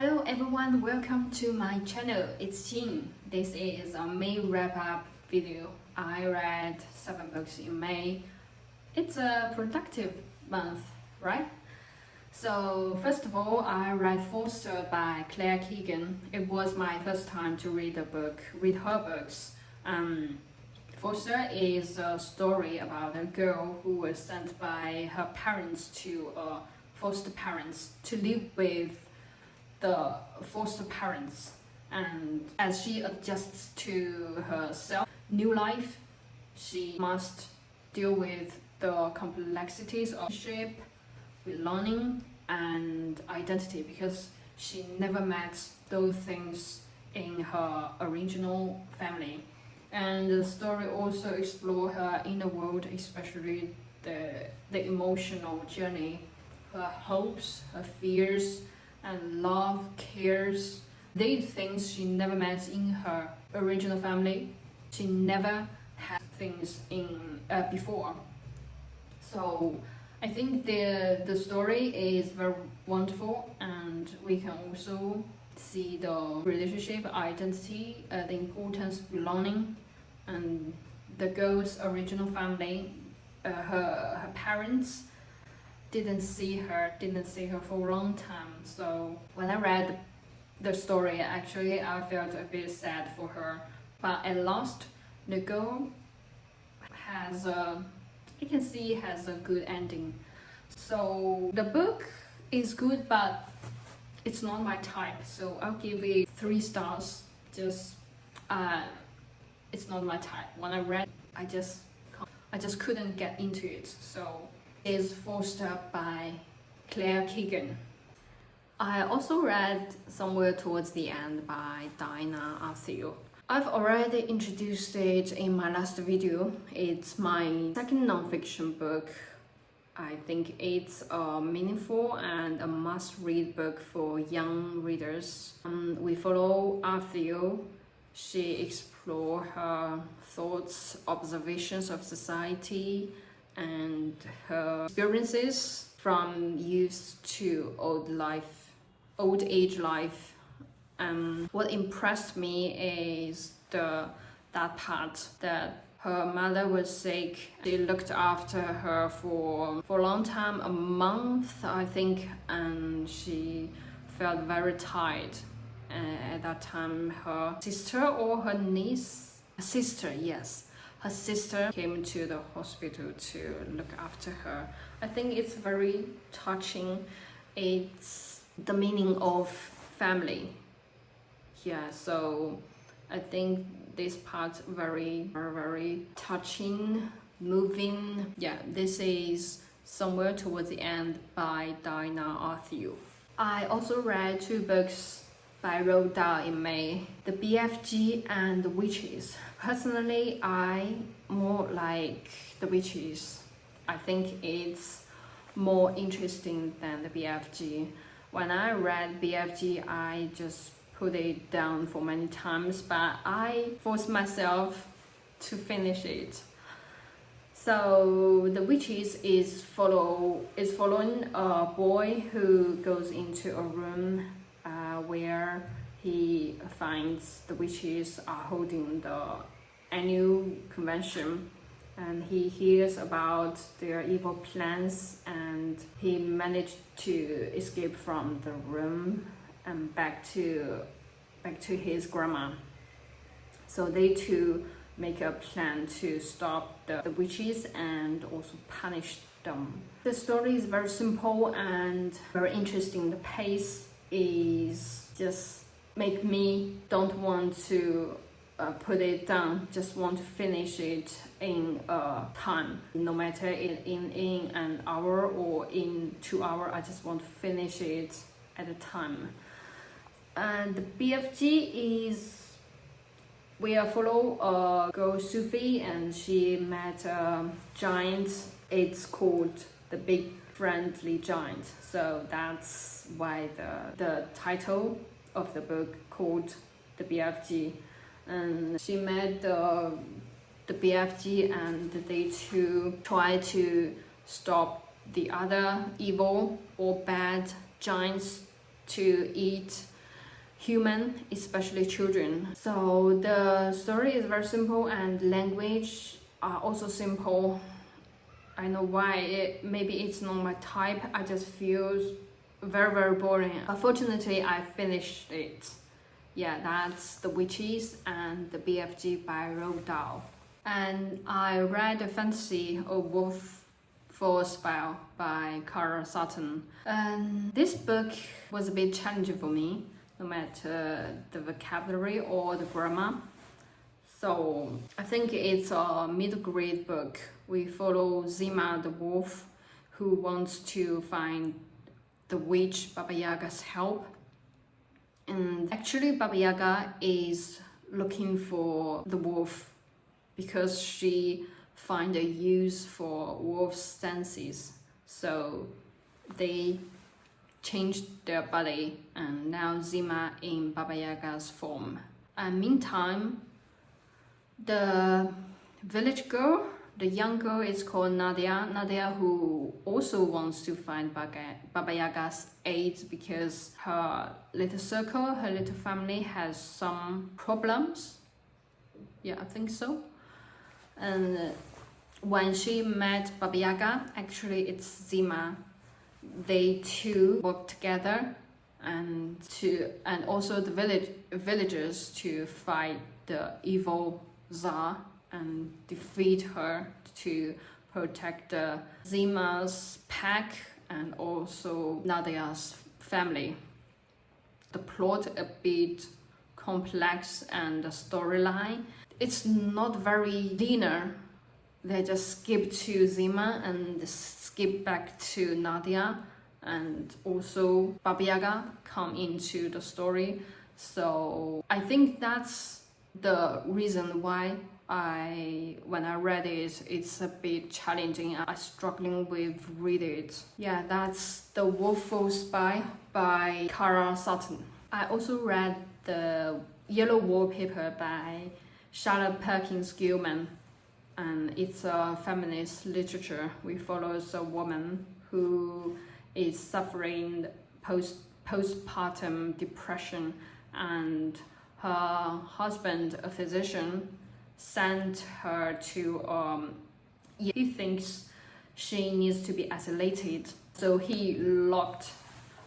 Hello everyone, welcome to my channel. It's Jin. This is a May wrap-up video. I read 7 books in May. It's a productive month, right? So first of all, I read Foster by Claire Keegan. It was my first time to read her books. Foster is a story about a girl who was sent by her parents to foster parents to live with the foster parents, and as she adjusts to her new life, she must deal with the complexities of shape, belonging, and identity because she never met those things in her original family. And the story also explores her inner world, especially the emotional journey, her hopes, her fears, and love, cares. These things she never met in her original family. She never had things in before. So I think the story is very wonderful, and we can also see the relationship, identity, the importance of belonging, and the girl's original family, her parents didn't see her for a long time. So when I read the story, actually I felt a bit sad for her, but at last the girl has a good ending. So the book is good, but it's not my type, so I'll give it 3 stars. Just it's not my type. When I read, I just couldn't get into it. So is Foster by Claire Keegan. I also read Somewhere Towards the End by Diana Arthur. I've already introduced it in my last video. It's my second non-fiction book. I think it's a meaningful and a must-read book for young readers. We follow Arthur. She explores her thoughts, observations of society, and her experiences from youth to old age life. What impressed me is that part that her mother was sick. They looked after her for a long time, a month I think, and she felt very tired. At that time, her sister or her niece, her sister came to the hospital to look after her. I think it's very touching. It's the meaning of family. Yeah, so I think this part very touching, moving. Yeah, this is Somewhere Towards the End by Diana Arthur. I also read 2 books by Roald Dahl in May, The BFG and The Witches. Personally, I more like The Witches. I think it's more interesting than the BFG. When I read BFG, I just put it down for many times, but I forced myself to finish it. So The Witches is following a boy who goes into a room where he finds the witches are holding the annual convention, and he hears about their evil plans, and he managed to escape from the room and back to his grandma. So they two make a plan to stop the witches and also punish them. The story is very simple and very interesting. The pace is just make me don't want to put it down, just want to finish it in time. No matter in an hour or in 2 hours, I just want to finish it at a time. And the BFG is we follow a girl Sufi, and she met a giant. It's called the Big Friendly Giant. So that's why the title of the book called the BFG. And she met the BFG, and they two try to stop the other evil or bad giants to eat human, especially children. So the story is very simple and language are also simple. I know why, maybe it's not my type. I just feel very boring. Unfortunately, I finished it. Yeah, that's The Witches and the BFG by Roald Dahl. And I read the fantasy of Wolf for a Spell by Kara Sutton. And this book was a bit challenging for me, no matter the vocabulary or the grammar. So I think it's a middle grade book. We follow Zima the wolf, who wants to find the witch Baba Yaga's help. And actually Baba Yaga is looking for the wolf because she find a use for wolf's senses. So they changed their body and now Zima in Baba Yaga's form. And meantime, the village girl, the young girl, is called Nadia. Nadia, who also wants to find Baba Yaga's aid because her little circle, her little family has some problems. Yeah, I think so. And when she met Baba Yaga, actually it's Zima. They two work together and also the villagers to fight the evil Tsar and defeat her to protect Zima's pack and also Nadia's family. The plot a bit complex and the storyline, it's not very linear. They just skip to Zima and skip back to Nadia, and also Baba Yaga come into the story. So I think that's the reason why when I read it, it's a bit challenging. I'm struggling with read it. Yeah, that's The Wolful Spy by Kara Sutton. I also read The Yellow Wallpaper by Charlotte Perkins Gilman, and it's a feminist literature. We follow a woman who is suffering postpartum depression, and her husband, a physician, sent her to he thinks she needs to be isolated, so he locked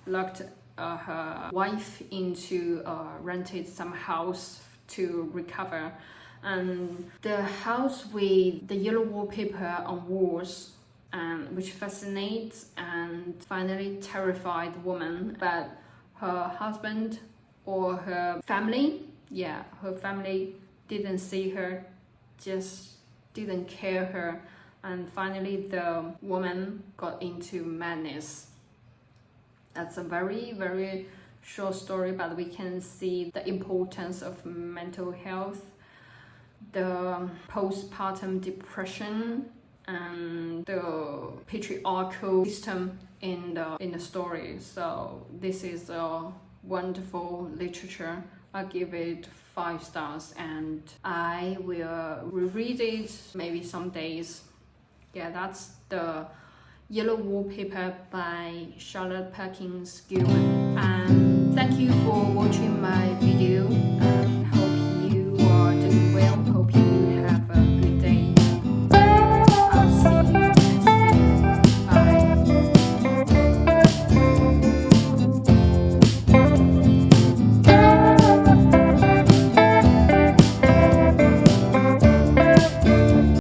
her wife into rented some house to recover. And the house with the yellow wallpaper on walls, which fascinates and finally terrified the woman. But her husband or her family didn't see her, just didn't care her, and finally the woman got into madness. That's a very short story, but we can see the importance of mental health, the postpartum depression, and the patriarchal system in the story. So this is a wonderful literature. I give it 5 stars, and I will reread it maybe some days. Yeah, that's The Yellow Wallpaper by Charlotte Perkins Gilman. And thank you for